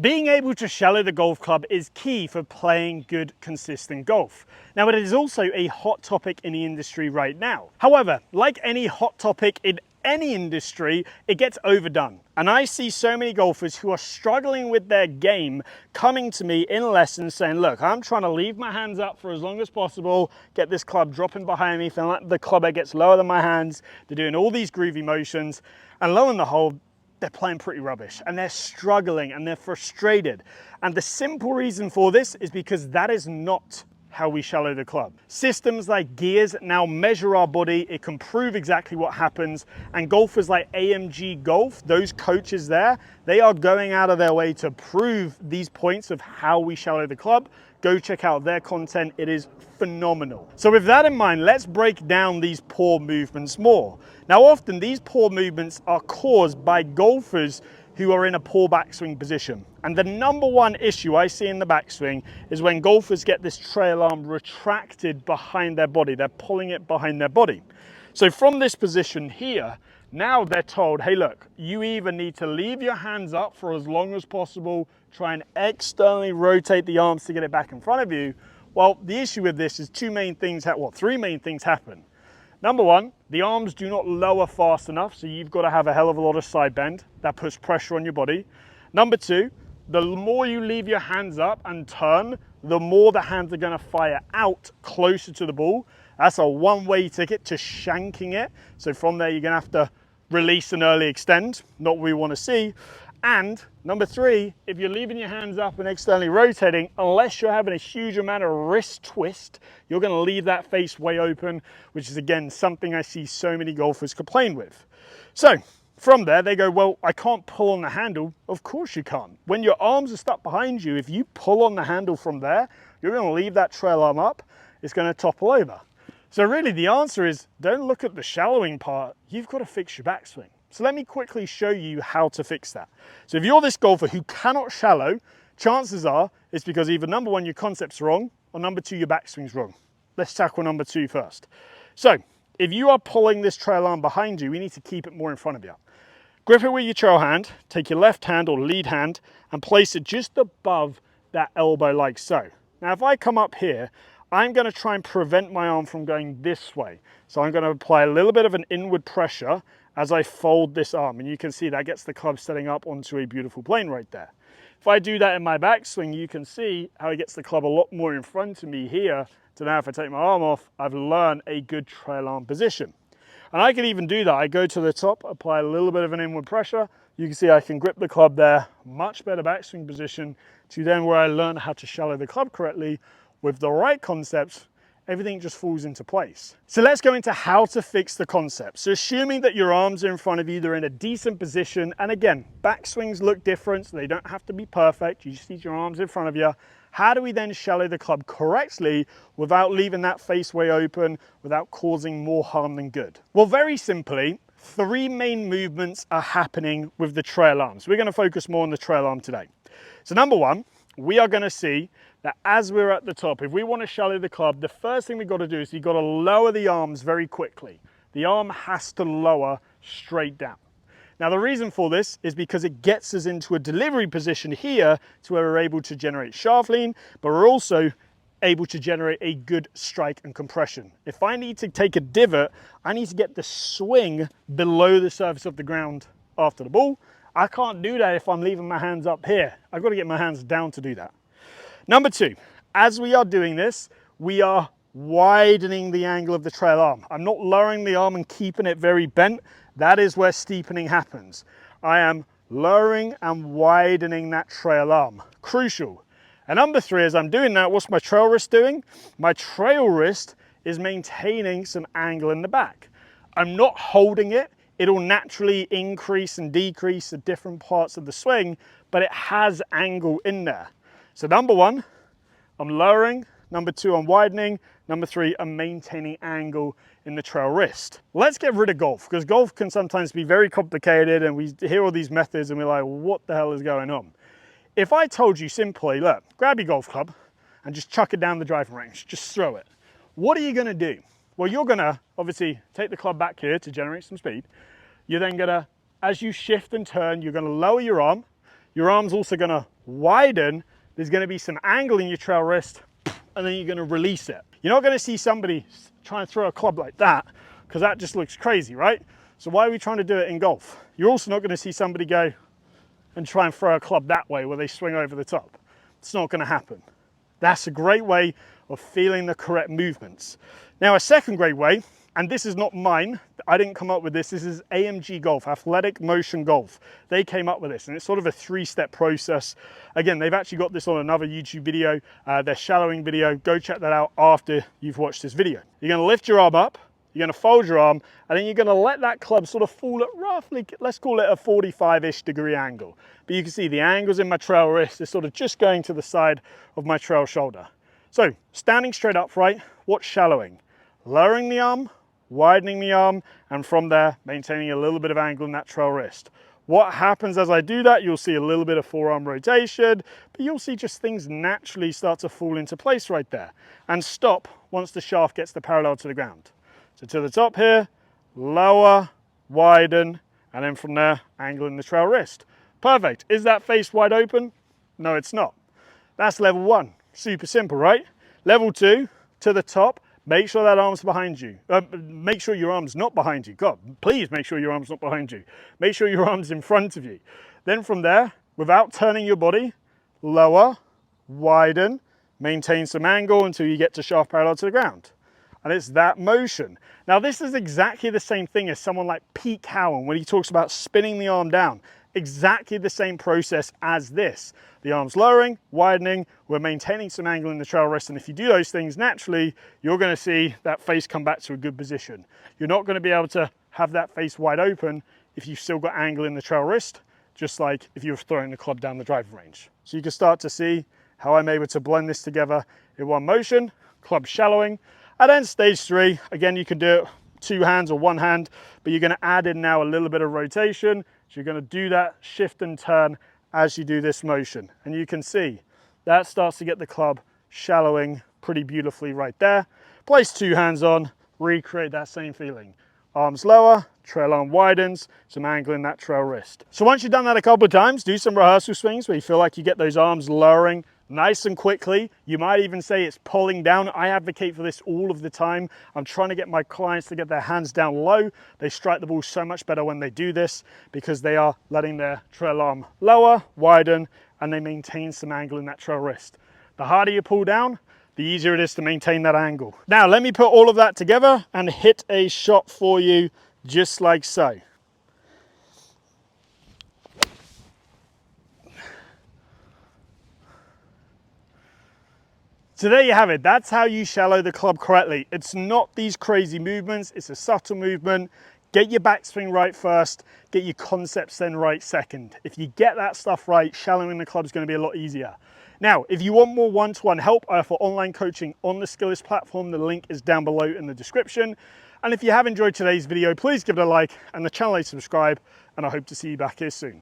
Being able to shallow the golf club is key for playing good, consistent golf. Now, it is also a hot topic in the industry right now. However, like any hot topic in any industry, it gets overdone. And I see so many golfers who are struggling with their game coming to me in lessons saying, look, I'm trying to leave my hands up for as long as possible, get this club dropping behind me, feeling like the club head gets lower than my hands. They're doing all these groovy motions, and lo and behold, they're playing pretty rubbish and they're struggling and they're frustrated. And the simple reason for this is because that is not how we shallow the club. Systems like gears now measure our body, it can prove exactly what happens, and golfers like AMG Golf, those coaches there, they are going out of their way to prove these points of how we shallow the club. Go check out their content, it is phenomenal. So with that in mind, let's break down these poor movements more. Now often these poor movements are caused by golfers who are in a poor backswing position. And the number one issue I see in the backswing is when golfers get this trail arm retracted behind their body. They're pulling it behind their body. So from this position here, now they're told, hey look, you either need to leave your hands up for as long as possible, try and externally rotate the arms to get it back in front of you. Well, the issue with this is three main things happen. Number one, the arms do not lower fast enough, so you've got to have a hell of a lot of side bend. That puts pressure on your body. Number two, the more you leave your hands up and turn, the more the hands are going to fire out closer to the ball. That's a one-way ticket to shanking it. So from there, you're going to have to release and early extend, not what we want to see. And number three, if you're leaving your hands up and externally rotating, unless you're having a huge amount of wrist twist, you're going to leave that face way open, which is again something I see so many golfers complain with. So from there, they go, well, I can't pull on the handle. Of course you can't. When your arms are stuck behind you, if you pull on the handle from there, you're going to leave that trail arm up. It's going to topple over. So really the answer is don't look at the shallowing part. You've got to fix your backswing. So let me quickly show you how to fix that. So if you're this golfer who cannot shallow, chances are it's because either number one, your concept's wrong, or number two, your backswing's wrong. Let's tackle number two first. So if you are pulling this trail arm behind you, we need to keep it more in front of you. Grip it with your trail hand, take your left hand or lead hand and place it just above that elbow like so. Now if I come up here, I'm going to try and prevent my arm from going this way. So I'm going to apply a little bit of an inward pressure as I fold this arm, and you can see that gets the club setting up onto a beautiful plane right there. If I do that in my backswing, you can see how it gets the club a lot more in front of me here. So now if I take my arm off, I've learned a good trail arm position. And I can even do that. I go to the top, apply a little bit of an inward pressure. You can see I can grip the club there, much better backswing position, to then where I learn how to shallow the club correctly with the right concepts. Everything just falls into place. So let's go into how to fix the concept. So assuming that your arms are in front of you, they're in a decent position. And again, backswings look different, so they don't have to be perfect. You just need your arms in front of you. How do we then shallow the club correctly without leaving that face way open, without causing more harm than good? Well, very simply, three main movements are happening with the trail arms. We're going to focus more on the trail arm today. So number one, we are going to see that as we're at the top, if we want to shallow the club, the first thing we've got to do is you've got to lower the arms very quickly. The arm has to lower straight down. Now the reason for this is because it gets us into a delivery position here to where we're able to generate shaft lean, but we're also able to generate a good strike and compression. If I need to take a divot, I need to get the swing below the surface of the ground after the ball. I can't do that if I'm leaving my hands up here. I've got to get my hands down to do that. Number two, as we are doing this, we are widening the angle of the trail arm. I'm not lowering the arm and keeping it very bent. That is where steepening happens. I am lowering and widening that trail arm. Crucial. And number three, as I'm doing that, what's my trail wrist doing? My trail wrist is maintaining some angle in the back. I'm not holding it. It'll naturally increase and decrease at different parts of the swing, but it has angle in there. So number one, I'm lowering. Number two, I'm widening. Number three, I'm maintaining angle in the trail wrist. Let's get rid of golf, because golf can sometimes be very complicated and we hear all these methods and we're like, what the hell is going on? If I told you simply, look, grab your golf club and just chuck it down the driving range, just throw it. What are you gonna do? Well, you're gonna obviously take the club back here to generate some speed. You're then gonna, as you shift and turn, you're gonna lower your arm. your arm's also going to widen. There's going to be some angle in your trail wrist, and then you're going to release it. You're not going to see somebody try and throw a club like that, because that just looks crazy, right? So why are we trying to do it in golf? You're also not going to see somebody go and try and throw a club that way where they swing over the top. It's not going to happen. That's a great way of feeling the correct movements. Now, a second great way, and this is not mine, I didn't come up with this, this is AMG Golf, Athletic Motion Golf. They came up with this, and it's sort of a 3-step process. Again, they've actually got this on another YouTube video, their shallowing video. Go check that out after you've watched this video. You're going to lift your arm up, you're going to fold your arm, and then you're going to let that club sort of fall at roughly, let's call it a 45-ish degree angle. But you can see the angles in my trail wrist is sort of just going to the side of my trail shoulder. So, standing straight upright, what's shallowing? Lowering the arm, widening the arm, and from there, maintaining a little bit of angle in that trail wrist. What happens as I do that, you'll see a little bit of forearm rotation, but you'll see just things naturally start to fall into place right there, and stop once the shaft gets the parallel to the ground. So to the top here, lower, widen, and then from there, angle in the trail wrist. Perfect. Is that face wide open? No, it's not. That's level 1. Super simple, right? Level 2, to the top, make sure that arm's behind you. Make sure your arm's not behind you. God, please make sure your arm's not behind you. Make sure your arm's in front of you. Then from there, without turning your body, lower, widen, maintain some angle until you get to shaft parallel to the ground. And it's that motion. Now, this is exactly the same thing as someone like Pete Cowan when he talks about spinning the arm down. Exactly the same process as this. The arm's lowering, widening, we're maintaining some angle in the trail wrist, and if you do those things naturally, you're going to see that face come back to a good position. You're not going to be able to have that face wide open if you've still got angle in the trail wrist, just like if you were throwing the club down the driving range. So you can start to see how I'm able to blend this together in one motion, club shallowing. And then stage 3, again, you can do it 2 hands or 1 hand, but you're going to add in now a little bit of rotation. So you're going to do that shift and turn as you do this motion. And you can see that starts to get the club shallowing pretty beautifully right there. Place 2 hands on, recreate that same feeling. Arms lower, trail arm widens, some angle in that trail wrist. So once you've done that a couple of times, do some rehearsal swings where you feel like you get those arms lowering nice and quickly. You might even say it's pulling down. I advocate for this all of the time. I'm trying to get my clients to get their hands down low. They strike the ball so much better when they do this because they are letting their trail arm lower, widen, and they maintain some angle in that trail wrist. The harder you pull down, the easier it is to maintain that angle. Now, let me put all of that together and hit a shot for you just like so. So there you have it. That's how you shallow the club correctly. It's not these crazy movements. It's a subtle movement. Get your backswing right first. Get your concepts then right second. If you get that stuff right, shallowing the club is going to be a lot easier. Now, if you want more one-to-one help, I offer online coaching on the Skillest platform. The link is down below in the description. And if you have enjoyed today's video, please give it a like and the channel a subscribe. And I hope to see you back here soon.